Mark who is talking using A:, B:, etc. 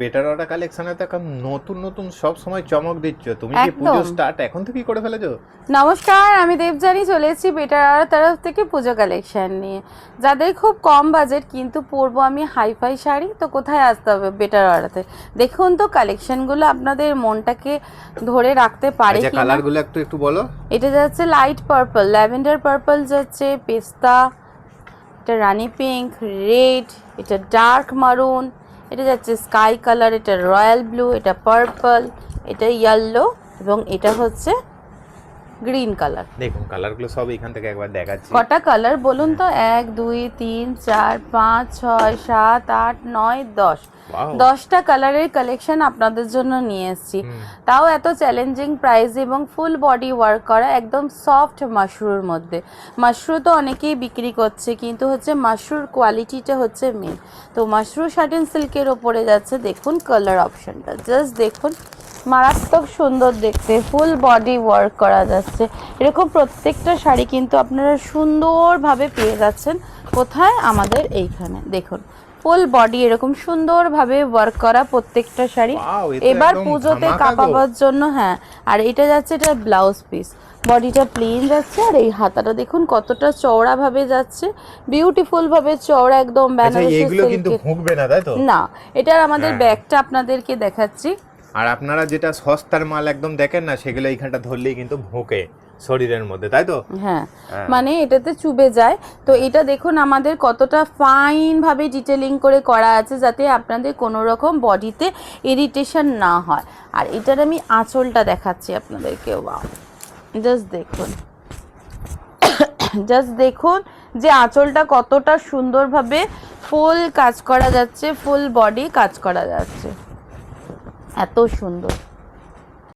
A: Better order কালেকশনে তো এখন নতুন নতুন সব সময় চমক দিচ্ছ। তুমি কি পুজো স্টার্ট এখন থেকেই করে ফেলেছো?
B: নমস্কার, আমি দেবজানি চলে এসেছি বেটার তরফ থেকে পুজো কালেকশন নিয়ে। যাদের খুব কম বাজেট কিন্তু পরবো আমি হাইফাই শাড়ি, তো কোথায় আসতে হবে? বেটার অর্ডারতে। দেখুন তো কালেকশনগুলো আপনাদের মনটাকে ধরে রাখতে পারে
A: আচ্ছা,
B: কিনা।
A: কালারগুলো একটু বলো।
B: এটা যাচ্ছে লাইট পার্পল, ল্যাভেন্ডার পার্পল যাচ্ছে, পেস্তা, এটা রানি পিঙ্ক, রেড, এটা ডার্ক মারুন, এটা যাচ্ছে স্কাই কালার, এটা রয়্যাল ব্লু, এটা পার্পল, এটা ইয়েলো এবং এটা হচ্ছে গ্রিন কালার।
A: দেখুন কালারগুলো সব এখান থেকে একবার দেখাচ্ছি।
B: কটা কালার বলুন তো? 1 2 3 4 5 6 7 8 9 10। 10টা কালারের কালেকশন আপনাদের জন্য নিয়ে এসেছি, তাও এত চ্যালেঞ্জিং প্রাইস এবং ফুল বডি ওয়ার্ক করা একদম সফট মাশরুর মধ্যে। মাশরু তো অনেকেই বিক্রি করছে, কিন্তু হচ্ছে মাশরুর কোয়ালিটিটা হচ্ছে মেন। তো মাশরু শাটিন সিল্কের ওপরে যাচ্ছে। দেখুন কালার অপশনটা, জাস্ট দেখুন, মারাত্মক সুন্দর দেখতে, ফুল বডি ওয়ার্ক করা যাচ্ছে। এরকম প্রত্যেকটা শাড়ি কিন্তু আপনারা সুন্দরভাবে পেয়ে যাচ্ছেন। কোথায়? আমাদের এইখানে। দেখুন ফুল বডি এরকম সুন্দরভাবে ওয়ার্ক করা প্রত্যেকটা শাড়ি এবার পুজোতে কাঁপাবার জন্য। হ্যাঁ, আর এটা যাচ্ছে, এটা ব্লাউজ পিস, বডিটা প্লেন যাচ্ছে, আর এই হাতাটা দেখুন কতটা চওড়া ভাবে যাচ্ছে, বিউটিফুল ভাবে চওড়া একদম বেনারসি সিল্কের। না, এটা আমাদের ব্যাগটা আপনাদেরকে দেখাচ্ছি।
A: আর আপনারা যেটা সস্তার মাল একদম দেখেন না, সেগুলো এইখানটা ধরলেই কিন্তু ভোঁকে শরীরের মধ্যে, তাই তো?
B: হ্যাঁ, মানে এটাতে চুবে যায়। তো এটা দেখুন আমাদের কতটা ফাইন ভাবে ডিটেলিং করে করা আছে, যাতে আপনাদের কোনো রকম বডিতে ইরিটেশন না হয়। আর এটার আমি আঁচলটা দেখাচ্ছি আপনাদেরকে। ওয়াও, জাস্ট দেখুন, জাস্ট দেখুন যে আঁচলটা কতটা সুন্দরভাবে ফুল কাজ করা যাচ্ছে, ফুল বডি কাজ করা যাচ্ছে, এত সুন্দর।